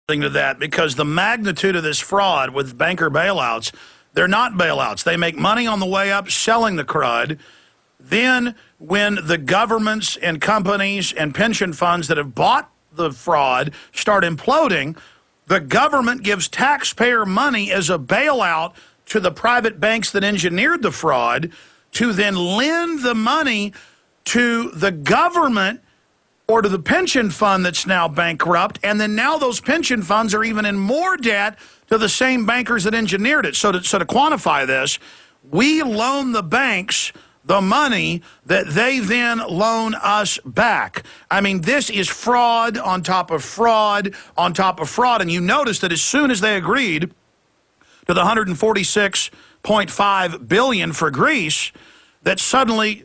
to that, because the magnitude of this fraud with banker bailouts, they're not bailouts. They make money on the way up selling the crud. Then when the governments and companies and pension funds that have bought the fraud start imploding, the government gives taxpayer money as a bailout to the private banks that engineered the fraud to then lend the money to the government or to the pension fund that's now bankrupt, and then now those pension funds are even in more debt to the same bankers that engineered it. So to quantify this, we loan the banks the money that they then loan us back. I mean, this is fraud on top of fraud on top of fraud. And you notice that as soon as they agreed to the $146.5 billion for Greece, that suddenly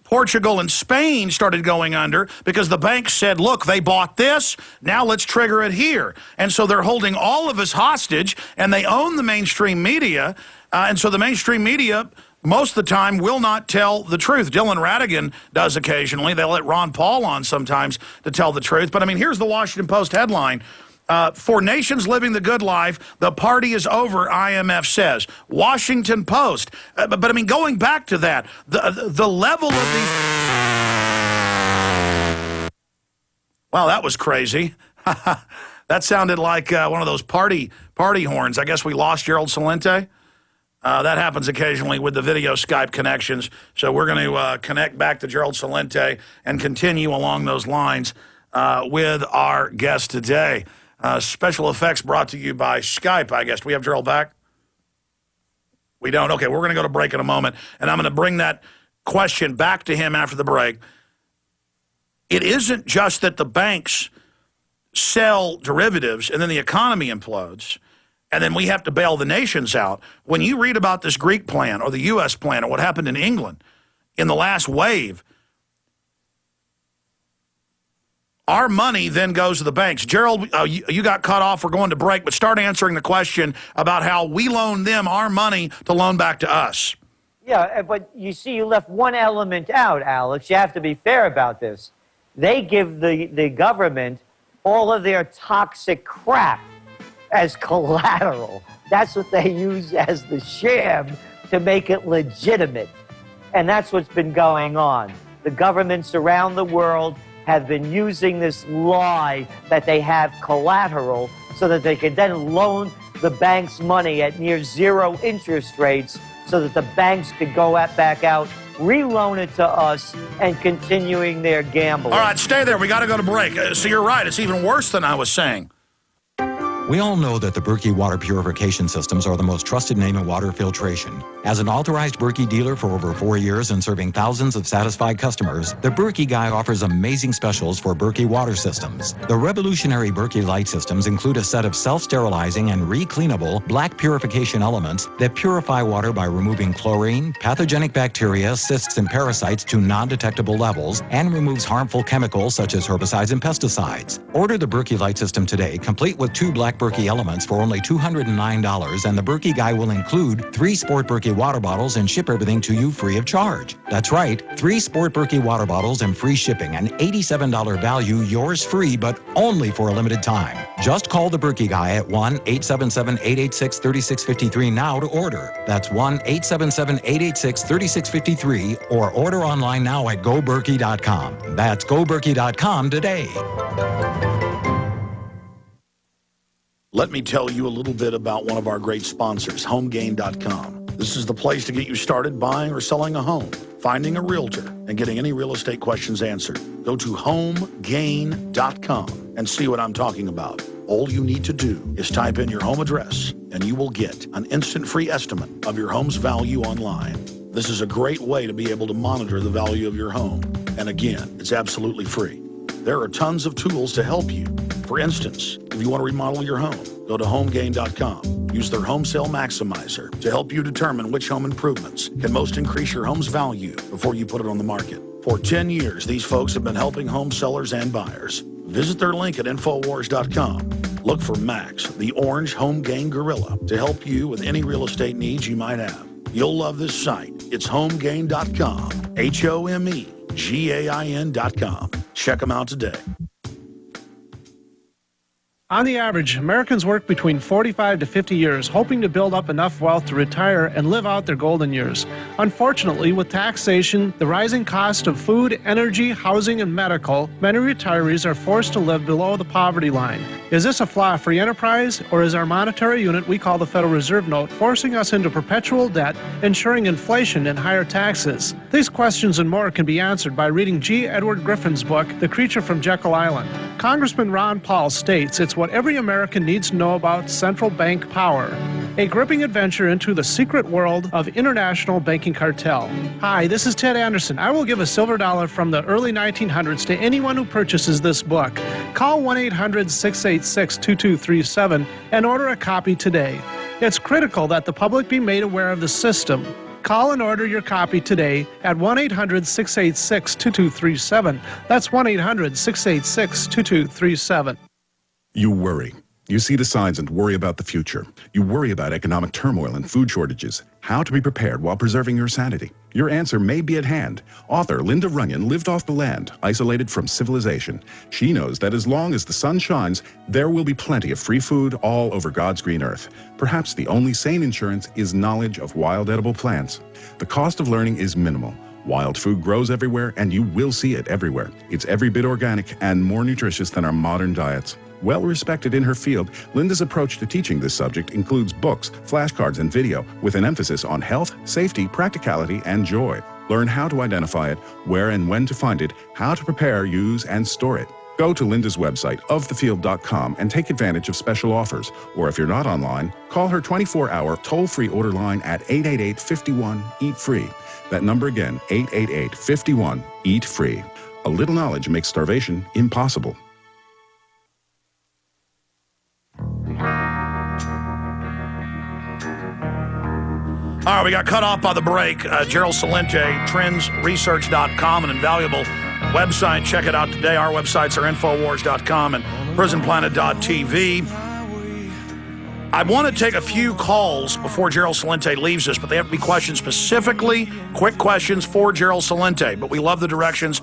Portugal and Spain started going under because the banks said, look, they bought this, now let's trigger it here. And so they're holding all of us hostage, and they own the mainstream media. And so the mainstream media, most of the time, will not tell the truth. Dylan Ratigan does occasionally. They let Ron Paul on sometimes to tell the truth. But, I mean, here's the Washington Post headline. For nations living the good life, the party is over, IMF says. Washington Post. But I mean, going back to that, the level of these... Wow, that was crazy. That sounded like one of those party horns. I guess we lost Gerald Celente. That happens occasionally with the video Skype connections. So we're going to connect back to Gerald Celente and continue along those lines with our guest today. Special effects brought to you by Skype, I guess. Do we have Gerald back? We don't? Okay, we're going to go to break in a moment, and I'm going to bring that question back to him after the break. It isn't just that the banks sell derivatives and then the economy implodes, and then we have to bail the nations out. When you read about this Greek plan or the U.S. plan or what happened in England in the last wave, our money then goes to the banks. Gerald, you got cut off. We're going to break, but start answering the question about how we loan them our money to loan back to us. Yeah, but you see, you left one element out, Alex. You have to be fair about this. They give the government all of their toxic crap as collateral. That's what they use as the sham to make it legitimate. And that's what's been going on. The governments around the world have been using this lie that they have collateral so that they can then loan the banks money at near zero interest rates so that the banks could go back out, re-loan it to us, and continuing their gambling. All right, stay there. We got to go to break. So you're right. It's even worse than I was saying. We all know that the Berkey water purification systems are the most trusted name in water filtration. As an authorized Berkey dealer for over 4 years and serving thousands of satisfied customers, the Berkey Guy offers amazing specials for Berkey water systems. The revolutionary Berkey light systems include a set of self-sterilizing and re-cleanable black purification elements that purify water by removing chlorine, pathogenic bacteria, cysts, and parasites to non-detectable levels, and removes harmful chemicals such as herbicides and pesticides. Order the Berkey light system today, complete with 2 black Berkey elements for only $209, and the Berkey Guy will include 3 Sport Berkey water bottles and ship everything to you free of charge. That's right, 3 Sport Berkey water bottles and free shipping, an $87 value, yours free, but only for a limited time. Just call the Berkey Guy at 1-877-886-3653 now to order. That's 1-877-886-3653, or order online now at GoBerkey.com. That's GoBerkey.com today. Let me tell you a little bit about one of our great sponsors, HomeGain.com. This is the place to get you started buying or selling a home, finding a realtor, and getting any real estate questions answered. Go to HomeGain.com and see what I'm talking about. All you need to do is type in your home address, and you will get an instant free estimate of your home's value online. This is a great way to be able to monitor the value of your home. And again, it's absolutely free. There are tons of tools to help you. For instance, if you want to remodel your home, go to HomeGain.com. Use their Home Sale Maximizer to help you determine which home improvements can most increase your home's value before you put it on the market. For 10 years, these folks have been helping home sellers and buyers. Visit their link at Infowars.com. Look for Max, the orange HomeGain Gorilla, to help you with any real estate needs you might have. You'll love this site. It's HomeGain.com. HomeGain.com. Check them out today. On the average, Americans work between 45 to 50 years, hoping to build up enough wealth to retire and live out their golden years. Unfortunately, with taxation, the rising cost of food, energy, housing, and medical, many retirees are forced to live below the poverty line. Is this a flaw free enterprise, or is our monetary unit we call the Federal Reserve Note forcing us into perpetual debt, ensuring inflation and higher taxes? These questions and more can be answered by reading G. Edward Griffin's book, The Creature from Jekyll Island. Congressman Ron Paul states it's what every American needs to know about central bank power. A gripping adventure into the secret world of international banking cartel. Hi, this is Ted Anderson. I will give a silver dollar from the early 1900s to anyone who purchases this book. Call 1-800-686-2237 and order a copy today. It's critical that the public be made aware of the system. Call and order your copy today at 1-800-686-2237. That's 1-800-686-2237. You worry. You see the signs and worry about the future. You worry about economic turmoil and food shortages. How to be prepared while preserving your sanity. Your answer may be at hand. Author Linda Runyon lived off the land, isolated from civilization. She knows that as long as the sun shines, there will be plenty of free food all over God's green earth. Perhaps the only sane insurance is knowledge of wild edible plants. The cost of learning is minimal. Wild food grows everywhere, and you will see it everywhere. It's every bit organic and more nutritious than our modern diets. Well respected in her field, Linda's approach to teaching this subject includes books, flashcards, and video with an emphasis on health, safety, practicality, and joy. Learn how to identify it, where and when to find it, how to prepare, use, and store it. Go to Linda's website, ofthefield.com, and take advantage of special offers. Or if you're not online, call her 24-hour toll-free order line at 888-51-EAT-FREE. That number again, 888-51-EAT-FREE. A little knowledge makes starvation impossible. All right, we got cut off by the break. Gerald Celente, trendsresearch.com, an invaluable website. Check it out today. Our websites are infowars.com and prisonplanet.tv. I want to take a few calls before Gerald Celente leaves us, but they have to be questions specifically, quick questions for Gerald Celente. But we love the directions,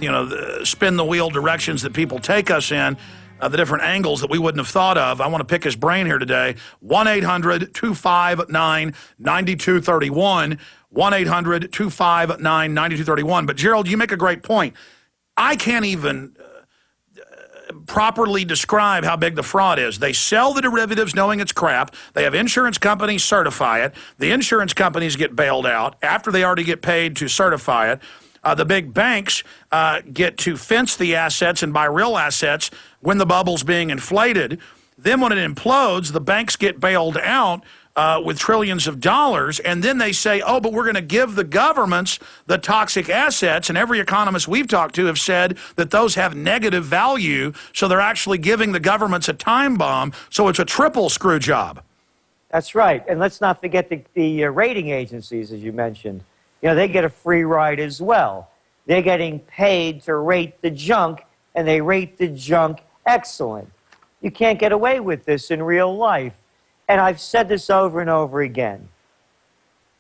the spin the wheel directions that people take us in. The different angles that we wouldn't have thought of. I want to pick his brain here today. 1-800-259-9231. 1-800-259-9231. But, Gerald, you make a great point. I can't even properly describe how big the fraud is. They sell the derivatives knowing it's crap. They have insurance companies certify it. The insurance companies get bailed out after they already get paid to certify it. The big banks get to fence the assets and buy real assets when the bubble's being inflated. Then when it implodes, the banks get bailed out with trillions of dollars, and then they say, oh, but we're going to give the governments the toxic assets, and every economist we've talked to have said that those have negative value, so they're actually giving the governments a time bomb, so it's a triple screw job. That's right, and let's not forget the rating agencies, as you mentioned. They get a free ride as well. They're getting paid to rate the junk, and they rate the junk excellent. You can't get away with this in real life. And I've said this over and over again.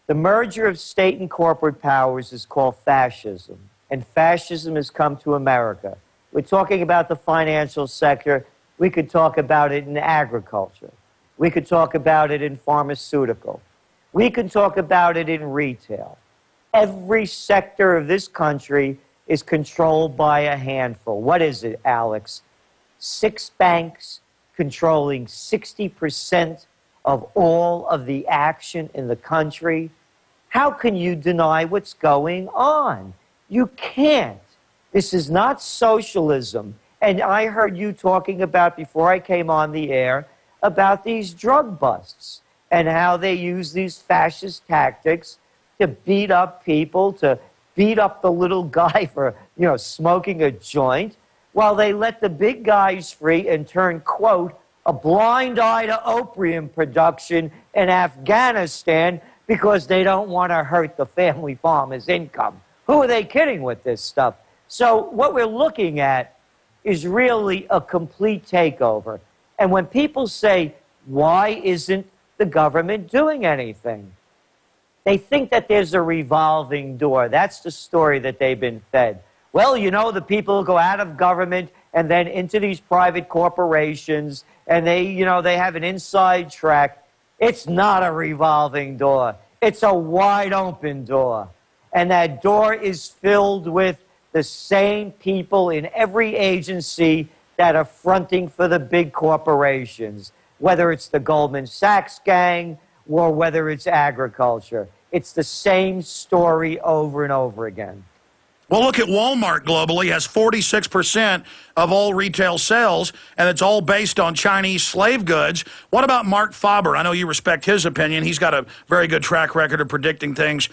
The merger of state and corporate powers is called fascism, and fascism has come to America. We're talking about the financial sector. We could talk about it in agriculture. We could talk about it in pharmaceutical. We could talk about it in retail. Every sector of this country is controlled by a handful. What is it, Alex? 6 banks controlling 60% of all of the action in the country. How can you deny what's going on? You can't. This is not socialism. And I heard you talking about, before I came on the air, about these drug busts and how they use these fascist tactics to beat up people, to beat up the little guy for, smoking a joint, while they let the big guys free and turn, quote, a blind eye to opium production in Afghanistan because they don't want to hurt the family farmer's income. Who are they kidding with this stuff? So what we're looking at is really a complete takeover. And when people say, why isn't the government doing anything? They think that there's a revolving door. That's the story that they've been fed. Well, the people who go out of government and then into these private corporations, and they have an inside track. It's not a revolving door. It's a wide open door. And that door is filled with the same people in every agency that are fronting for the big corporations, whether it's the Goldman Sachs gang or whether it's agriculture. It's the same story over and over again. Well, look at Walmart globally, has 46% of all retail sales, and it's all based on Chinese slave goods. What about Mark Faber? I know you respect his opinion. He's got a very good track record of predicting things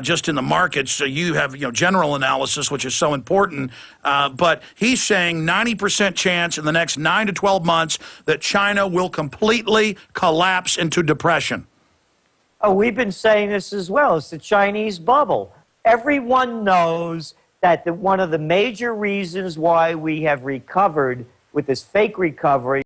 just in the markets. So you have general analysis, which is so important. But he's saying 90% chance in the next 9 to 12 months that China will completely collapse into depression. Oh, we've been saying this as well. It's the Chinese bubble. Everyone knows that one of the major reasons why we have recovered with this fake recovery